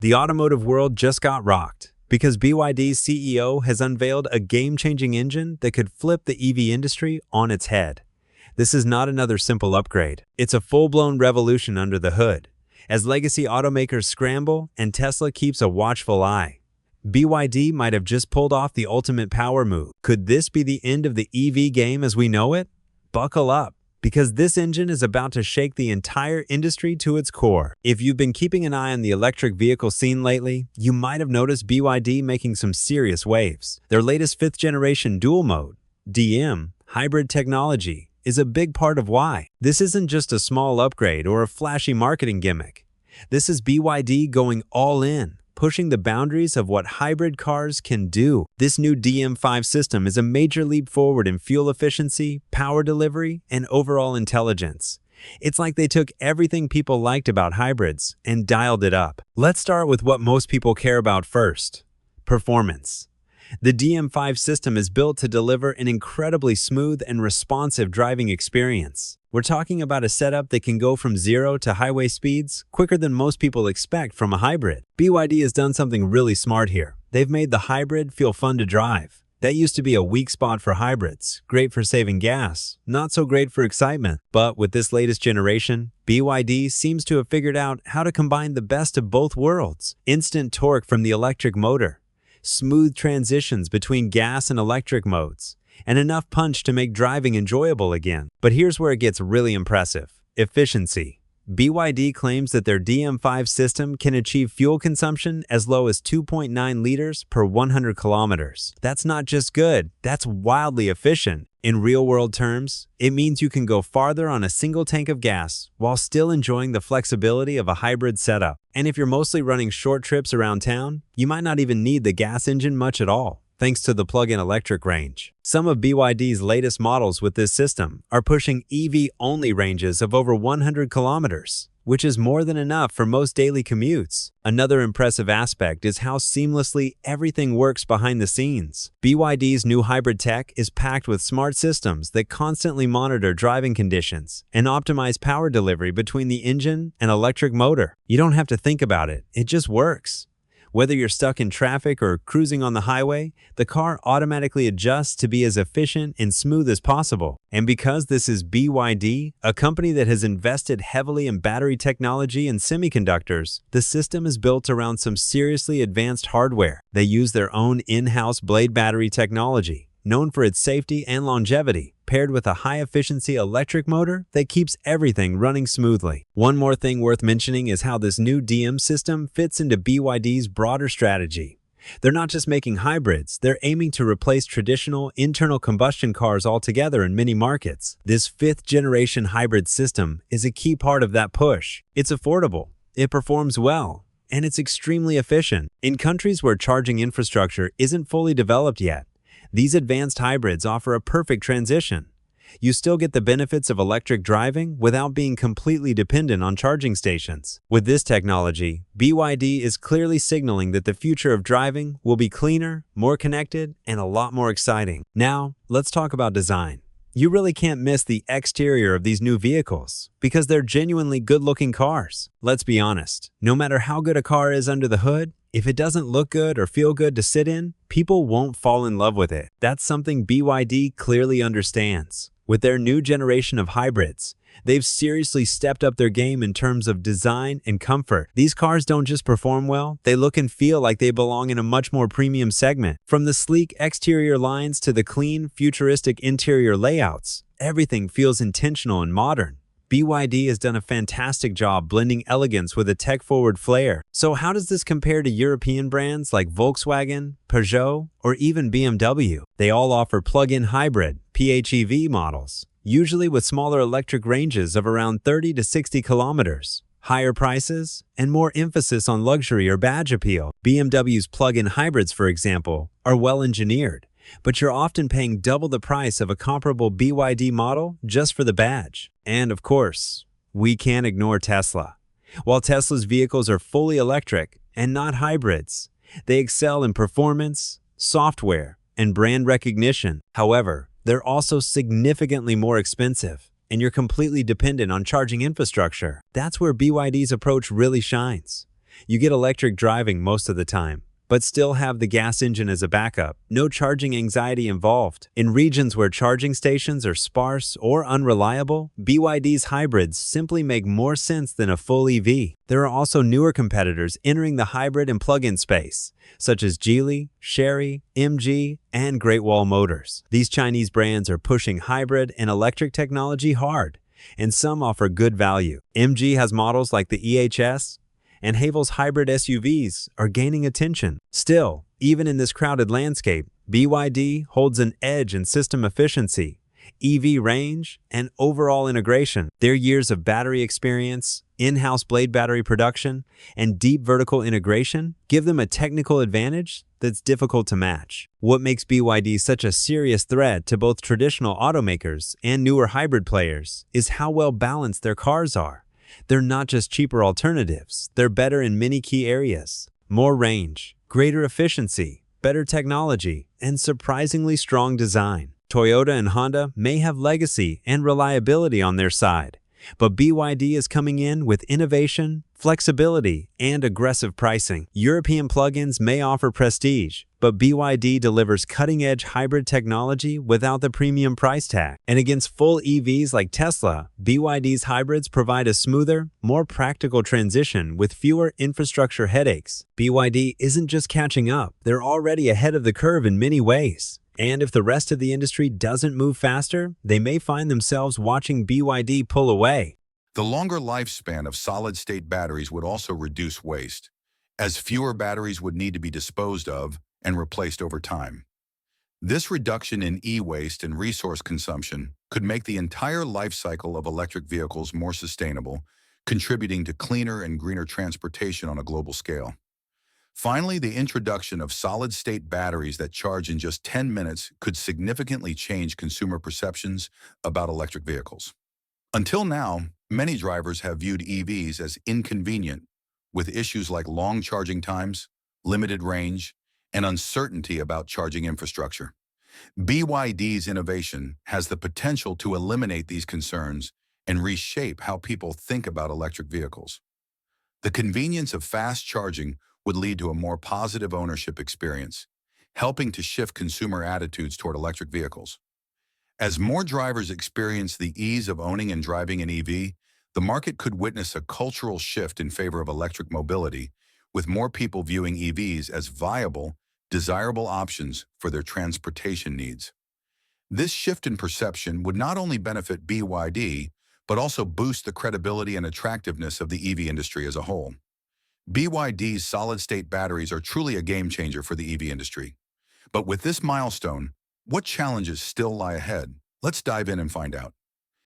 The automotive world just got rocked because BYD's CEO has unveiled a game-changing engine that could flip the EV industry on its head. This is not another simple upgrade. It's a full-blown revolution under the hood, as legacy automakers scramble and Tesla keeps a watchful eye. BYD might have just pulled off the ultimate power move. Could this be the end of the EV game as we know it? Buckle up, because this engine is about to shake the entire industry to its core. If you've been keeping an eye on the electric vehicle scene lately, you might have noticed BYD making some serious waves. Their latest fifth-generation dual-mode, DM, hybrid technology, is a big part of why. This isn't just a small upgrade or a flashy marketing gimmick. This is BYD going all in, pushing the boundaries of what hybrid cars can do. This new DM5 system is a major leap forward in fuel efficiency, power delivery, and overall intelligence. It's like they took everything people liked about hybrids and dialed it up. Let's start with what most people care about first: performance. The DM5 system is built to deliver an incredibly smooth and responsive driving experience. We're talking about a setup that can go from 0 to highway speeds quicker than most people expect from a hybrid. BYD has done something really smart here. They've made the hybrid feel fun to drive. That used to be a weak spot for hybrids, great for saving gas, not so great for excitement. But with this latest generation, BYD seems to have figured out how to combine the best of both worlds. Instant torque from the electric motor, smooth transitions between gas and electric modes, and enough punch to make driving enjoyable again. But here's where it gets really impressive: efficiency. BYD claims that their DM5 system can achieve fuel consumption as low as 2.9 liters per 100 kilometers. That's not just good, that's wildly efficient. In real-world terms, it means you can go farther on a single tank of gas while still enjoying the flexibility of a hybrid setup. And if you're mostly running short trips around town, you might not even need the gas engine much at all, thanks to the plug-in electric range. Some of BYD's latest models with this system are pushing EV-only ranges of over 100 kilometers, which is more than enough for most daily commutes. Another impressive aspect is how seamlessly everything works behind the scenes. BYD's new hybrid tech is packed with smart systems that constantly monitor driving conditions and optimize power delivery between the engine and electric motor. You don't have to think about it, it just works. Whether you're stuck in traffic or cruising on the highway, the car automatically adjusts to be as efficient and smooth as possible. And because this is BYD, a company that has invested heavily in battery technology and semiconductors, the system is built around some seriously advanced hardware. They use their own in-house blade battery technology, known for its safety and longevity, paired with a high-efficiency electric motor that keeps everything running smoothly. One more thing worth mentioning is how this new DM system fits into BYD's broader strategy. They're not just making hybrids, they're aiming to replace traditional internal combustion cars altogether in many markets. This fifth-generation hybrid system is a key part of that push. It's affordable, it performs well, and it's extremely efficient. In countries where charging infrastructure isn't fully developed yet, these advanced hybrids offer a perfect transition. You still get the benefits of electric driving without being completely dependent on charging stations. With this technology, BYD is clearly signaling that the future of driving will be cleaner, more connected, and a lot more exciting. Now, let's talk about design. You really can't miss the exterior of these new vehicles because they're genuinely good-looking cars. Let's be honest, no matter how good a car is under the hood, if it doesn't look good or feel good to sit in, people won't fall in love with it. That's something BYD clearly understands. With their new generation of hybrids, they've seriously stepped up their game in terms of design and comfort. These cars don't just perform well, they look and feel like they belong in a much more premium segment. From the sleek exterior lines to the clean, futuristic interior layouts, everything feels intentional and modern. BYD has done a fantastic job blending elegance with a tech-forward flair. So how does this compare to European brands like Volkswagen, Peugeot, or even BMW? They all offer plug-in hybrid, PHEV models, usually with smaller electric ranges of around 30 to 60 kilometers, higher prices, and more emphasis on luxury or badge appeal. BMW's plug-in hybrids, for example, are well-engineered, but you're often paying double the price of a comparable BYD model just for the badge. And of course, we can't ignore Tesla. While Tesla's vehicles are fully electric and not hybrids, they excel in performance, software, and brand recognition. However, they're also significantly more expensive, and you're completely dependent on charging infrastructure. That's where BYD's approach really shines. You get electric driving most of the time, but still have the gas engine as a backup. No charging anxiety involved. In regions where charging stations are sparse or unreliable, BYD's hybrids simply make more sense than a full EV. There are also newer competitors entering the hybrid and plug-in space, such as Geely, Chery, MG, and Great Wall Motors. These Chinese brands are pushing hybrid and electric technology hard, and some offer good value. MG has models like the EHS, and Havel's hybrid SUVs are gaining attention. Still, even in this crowded landscape, BYD holds an edge in system efficiency, EV range, and overall integration. Their years of battery experience, in-house blade battery production, and deep vertical integration give them a technical advantage that's difficult to match. What makes BYD such a serious threat to both traditional automakers and newer hybrid players is how well balanced their cars are. They're not just cheaper alternatives, they're better in many key areas. More range, greater efficiency, better technology, and surprisingly strong design. Toyota and Honda may have legacy and reliability on their side, but BYD is coming in with innovation, flexibility, and aggressive pricing. European plugins may offer prestige, but BYD delivers cutting-edge hybrid technology without the premium price tag. And against full EVs like Tesla, BYD's hybrids provide a smoother, more practical transition with fewer infrastructure headaches. BYD isn't just catching up, they're already ahead of the curve in many ways. And if the rest of the industry doesn't move faster, they may find themselves watching BYD pull away. The longer lifespan of solid-state batteries would also reduce waste, as fewer batteries would need to be disposed of and replaced over time. This reduction in e-waste and resource consumption could make the entire life cycle of electric vehicles more sustainable, contributing to cleaner and greener transportation on a global scale. Finally, the introduction of solid-state batteries that charge in just 10 minutes could significantly change consumer perceptions about electric vehicles. Until now, many drivers have viewed EVs as inconvenient, with issues like long charging times, limited range, and uncertainty about charging infrastructure. BYD's innovation has the potential to eliminate these concerns and reshape how people think about electric vehicles. The convenience of fast charging would lead to a more positive ownership experience, helping to shift consumer attitudes toward electric vehicles. As more drivers experience the ease of owning and driving an EV, the market could witness a cultural shift in favor of electric mobility, with more people viewing EVs as viable, desirable options for their transportation needs. This shift in perception would not only benefit BYD, but also boost the credibility and attractiveness of the EV industry as a whole. BYD's solid-state batteries are truly a game-changer for the EV industry. But with this milestone, what challenges still lie ahead? Let's dive in and find out.